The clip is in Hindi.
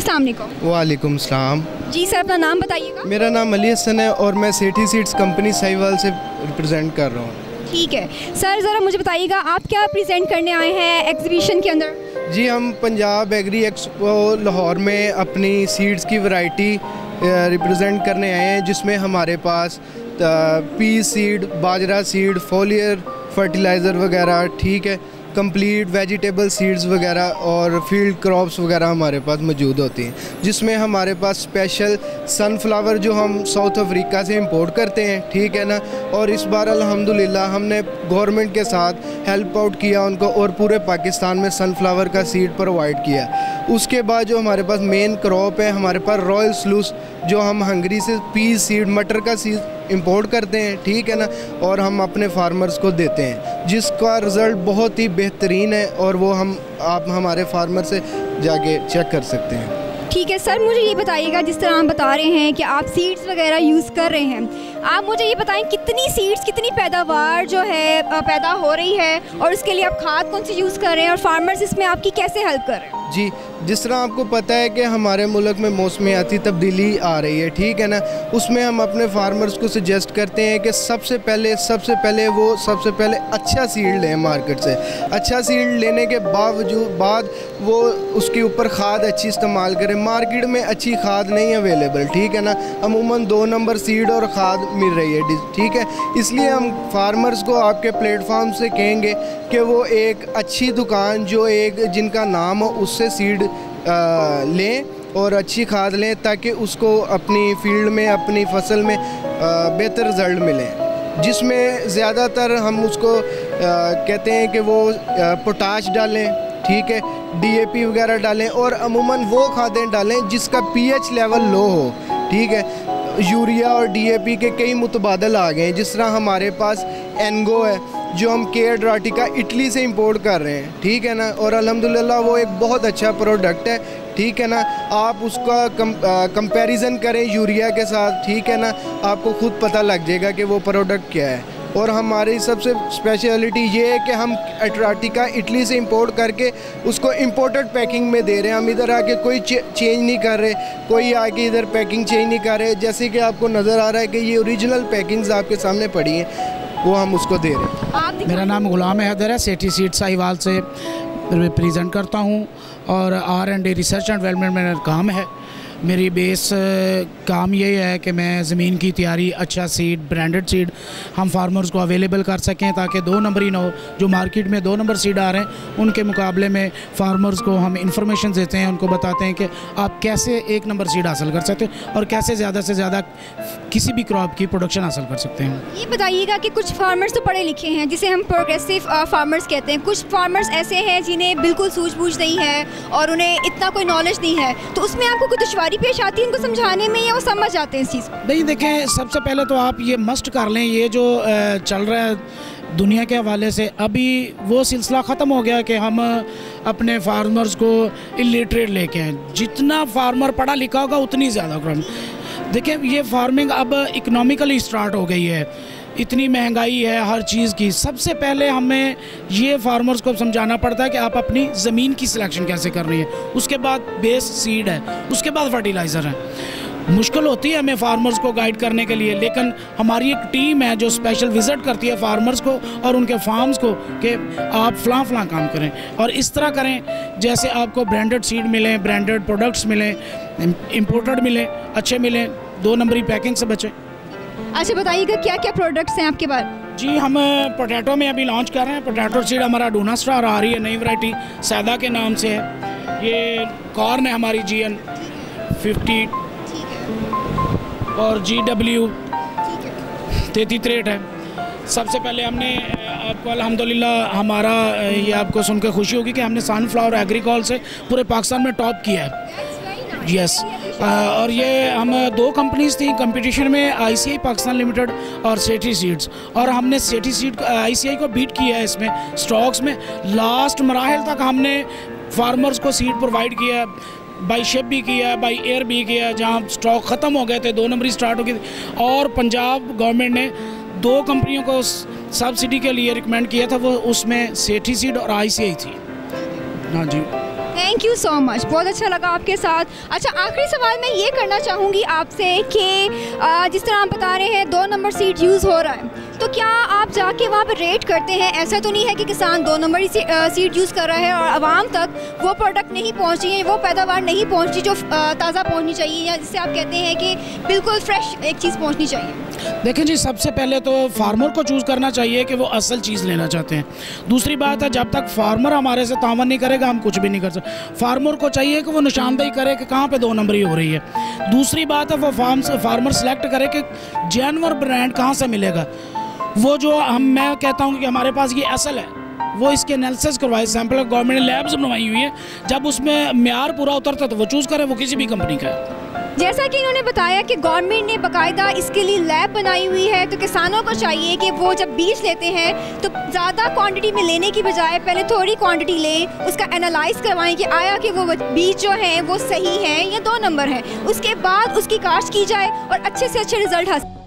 अस्सलाम वालेकुम। वालेकुम सलाम। जी सर, अपना नाम बताइएगा। मेरा नाम अली हसन है और मैं सेठी सीड्स कंपनी साहिवाल से रिप्रेजेंट कर रहा हूँ। ठीक है सर, ज़रा मुझे बताइएगा आप क्या प्रेजेंट करने आए हैं एग्जीबिशन के अंदर? जी, हम पंजाब एग्री एक्सपो लाहौर में अपनी सीड्स की वैरायटी रिप्रेजेंट करने आए हैं, जिसमें हमारे पास पी सीड, बाजरा सीड, फोलियर फर्टिलाइज़र वगैरह, ठीक है, कंप्लीट वेजिटेबल सीड्स वगैरह और फील्ड क्रॉप्स वगैरह हमारे पास मौजूद होती हैं, जिसमें हमारे पास स्पेशल सनफ्लावर जो हम साउथ अफ्रीका से इंपोर्ट करते हैं, ठीक है ना। और इस बार अल्हम्दुलिल्लाह हमने गवर्नमेंट के साथ हेल्प आउट किया उनको और पूरे पाकिस्तान में सनफ्लावर का सीड प्रोवाइड किया। उसके बाद जो हमारे पास मेन क्रॉप है, हमारे पास रॉयल स्लूस जो हम हंगरी से पीस सीड, मटर का सीड इंपोर्ट करते हैं, ठीक है ना, और हम अपने फार्मर्स को देते हैं, जिसका रिज़ल्ट बहुत ही बेहतरीन है और वो आप हमारे फार्मर से जाके चेक कर सकते हैं। ठीक है सर, मुझे ये बताइएगा, जिस तरह हम बता रहे हैं कि आप सीड्स वगैरह यूज़ कर रहे हैं, आप मुझे ये बताएं कितनी सीड्स, कितनी पैदावार जो है पैदा हो रही है और उसके लिए आप खाद कौन सी यूज़ कर रहे हैं और फार्मर्स इसमें आपकी कैसे हेल्प कर रहे हैं? जी, जिस तरह आपको पता है कि हमारे मुल्क में मौसमियाती तब्दीली आ रही है, ठीक है ना, उसमें हम अपने फार्मर्स को सजेस्ट करते हैं कि सबसे पहले वो अच्छा सीड लें मार्केट से। अच्छा सीड लेने के बाद वो उसके ऊपर खाद अच्छी इस्तेमाल करें। मार्केट में अच्छी खाद नहीं अवेलेबल, ठीक है ना, अमूमन 2 नंबर सीड और खाद मिल रही है, ठीक है। इसलिए हम फार्मर्स को आपके प्लेटफॉर्म से कहेंगे कि वो एक अच्छी दुकान जो जिनका नाम हो उससे सीड लें और अच्छी खाद लें, ताकि उसको अपनी फील्ड में, अपनी फसल में बेहतर रिज़ल्ट मिले, जिसमें ज़्यादातर हम उसको कहते हैं कि वो पोटाश डालें, ठीक है, DAP वगैरह डालें और अमूमन वो खादें डालें जिसका pH लेवल लो हो, ठीक है। यूरिया और DAP के कई मुतबादल आ गए हैं, जिस तरह हमारे पास एनगो है जो हम केयर ड्राटिका इटली से इंपोर्ट कर रहे हैं, ठीक है ना, और अल्हम्दुलिल्लाह वो एक बहुत अच्छा प्रोडक्ट है, ठीक है ना। आप उसका कंपैरिजन करें यूरिया के साथ, ठीक है ना, आपको खुद पता लग जाएगा कि वो प्रोडक्ट क्या है। और हमारी सबसे स्पेशलिटी ये है कि हम एट्राटिका इटली से इंपोर्ट करके उसको इंपोर्टेड पैकिंग में दे रहे हैं। हम इधर आके कोई चेंज नहीं कर रहे, कोई आके इधर पैकिंग चेंज नहीं कर रहे। जैसे कि आपको नज़र आ रहा है कि ये ओरिजिनल पैकिंग्स आपके सामने पड़ी हैं, वो हम उसको दे रहे हैं। मेरा नाम गुलाम हैदर है, सेठी सीड साहिवाल से रिप्रेजेंट करता हूँ और R&D रिसर्च एंड डेवलपमेंट में काम है। मेरी बेस काम ये है कि मैं ज़मीन की तैयारी, अच्छा सीड, ब्रांडेड सीड हम फार्मर्स को अवेलेबल कर सकें, ताकि 2 नंबर ही ना हो। जो मार्केट में 2 नंबर सीड आ रहे हैं उनके मुकाबले में फार्मर्स को हम इंफॉर्मेशन देते हैं, उनको बताते हैं कि आप कैसे 1 नंबर सीड हासिल कर सकते हो और कैसे ज़्यादा से ज़्यादा किसी भी क्रॉप की प्रोडक्शन हासिल कर सकते हैं। ये बताइएगा कि कुछ फार्मर्स तो पढ़े लिखे हैं, जिसे हम प्रोग्रेसिव फार्मर्स कहते हैं, कुछ फार्मर्स ऐसे हैं जिन्हें बिल्कुल सूझबूझ नहीं है और उन्हें इतना कोई नॉलेज नहीं है, तो उसमें आपको कोई दुश्वारी पेश आती है उनको समझाने में, या वो समझ जाते हैं इस चीज़ को? नहीं, देखें, सबसे पहले तो आप ये मस्ट कर लें, ये जो चल रहा है दुनिया के हवाले से, अभी वो सिलसिला ख़त्म हो गया कि हम अपने फार्मर्स को इलिटरेट लेके आए। जितना फार्मर पढ़ा लिखा होगा उतनी ज़्यादा क्रम। देखिए, ये फार्मिंग अब इकोनॉमिकली स्टार्ट हो गई है, इतनी महंगाई है हर चीज़ की। सबसे पहले हमें ये फार्मर्स को समझाना पड़ता है कि आप अपनी ज़मीन की सिलेक्शन कैसे करनी है, उसके बाद बेस सीड है, उसके बाद फर्टिलाइज़र है। मुश्किल होती है हमें फार्मर्स को गाइड करने के लिए, लेकिन हमारी एक टीम है जो स्पेशल विज़िट करती है फार्मर्स को और उनके फार्म्स को कि आप फ़लाँ काम करें और इस तरह करें जैसे आपको ब्रांडेड सीड मिलें, ब्रांडेड प्रोडक्ट्स मिलें, इम्पोर्टेड मिलें, अच्छे मिलें, 2 नंबरी पैकिंग से बचें। अच्छा, बताइएगा क्या क्या प्रोडक्ट्स हैं आपके पास? जी, हम पोटैटो में अभी लॉन्च कर रहे हैं। पोटैटो सीड हमारा डूना स्टार आ रही है, नई वैरायटी सैदा के नाम से है। ये कॉर्न है हमारी GN 50 और GW 33 है। सबसे पहले हमने आपको अल्हम्दुलिल्लाह हमारा ये आपको सुन के खुशी होगी कि हमने सनफ्लावर एग्रीकॉल से पूरे पाकिस्तान में टॉप किया है। यस, और ये हम 2 कंपनीज थी कंपटीशन में, ICI पाकिस्तान लिमिटेड और सेठी सीड्स, और हमने सेठी सीड ICI को बीट किया है इसमें स्टॉक्स में। लास्ट मराहल तक हमने फार्मर्स को सीड प्रोवाइड किया, बाई शिप भी किया, बाई एयर भी किया, जहाँ स्टॉक ख़त्म हो गए थे, 2 नंबरी स्टार्ट हो गई थी। और पंजाब गवर्नमेंट ने 2 कंपनियों को सब्सिडी के लिए रिकमेंड किया था, वो उसमें सेठी सीड और ICI थी। हाँ जी। थैंक यू सो मच, बहुत अच्छा लगा आपके साथ। अच्छा, आखिरी सवाल मैं ये करना चाहूँगी आपसे कि जिस तरह आप बता रहे हैं 2 नंबर सीड यूज़ हो रहा है, तो क्या आप जाके वहाँ पर रेट करते हैं? ऐसा तो नहीं है कि किसान 2 नंबर ही सीड यूज़ कर रहा है और आवाम तक वो प्रोडक्ट नहीं पहुँच रही है, वो पैदावार नहीं पहुँच रही जो ताज़ा पहुँचनी चाहिए, या जिससे आप कहते हैं कि बिल्कुल फ्रेश एक चीज़ पहुँचनी चाहिए? देखिए जी, सबसे पहले तो फार्मर को चूज़ करना चाहिए कि वो असल चीज़ लेना चाहते हैं। दूसरी बात है, जब तक फार्मर हमारे से तावन नहीं करेगा हम कुछ भी नहीं कर सकते। फार्मर को चाहिए कि वो निशानदेही करे कि कहाँ पे 2 नंबरी हो रही है। दूसरी बात है, वो फार्मर सेलेक्ट करे कि जानवर ब्रांड कहाँ से मिलेगा। वो जो मैं कहता हूँ कि हमारे पास ये असल है, वो इसके एनालिसिस करवाए, सैंपल गवर्नमेंट ने लैब्स बनवाई हुई है, जब उसमें म्यार पूरा उतरता तो वो चूज़ करे, वो किसी भी कंपनी का है। जैसा कि इन्होंने बताया कि गवर्नमेंट ने बाकायदा इसके लिए लैब बनाई हुई है, तो किसानों को चाहिए कि वो जब बीज लेते हैं तो ज़्यादा क्वांटिटी में लेने की बजाय पहले थोड़ी क्वांटिटी लें, उसका एनालाइज करवाएं कि आया कि वो बीज जो हैं वो सही हैं या 2 नंबर हैं, उसके बाद उसकी काश्त की जाए और अच्छे से अच्छे रिजल्ट हासिल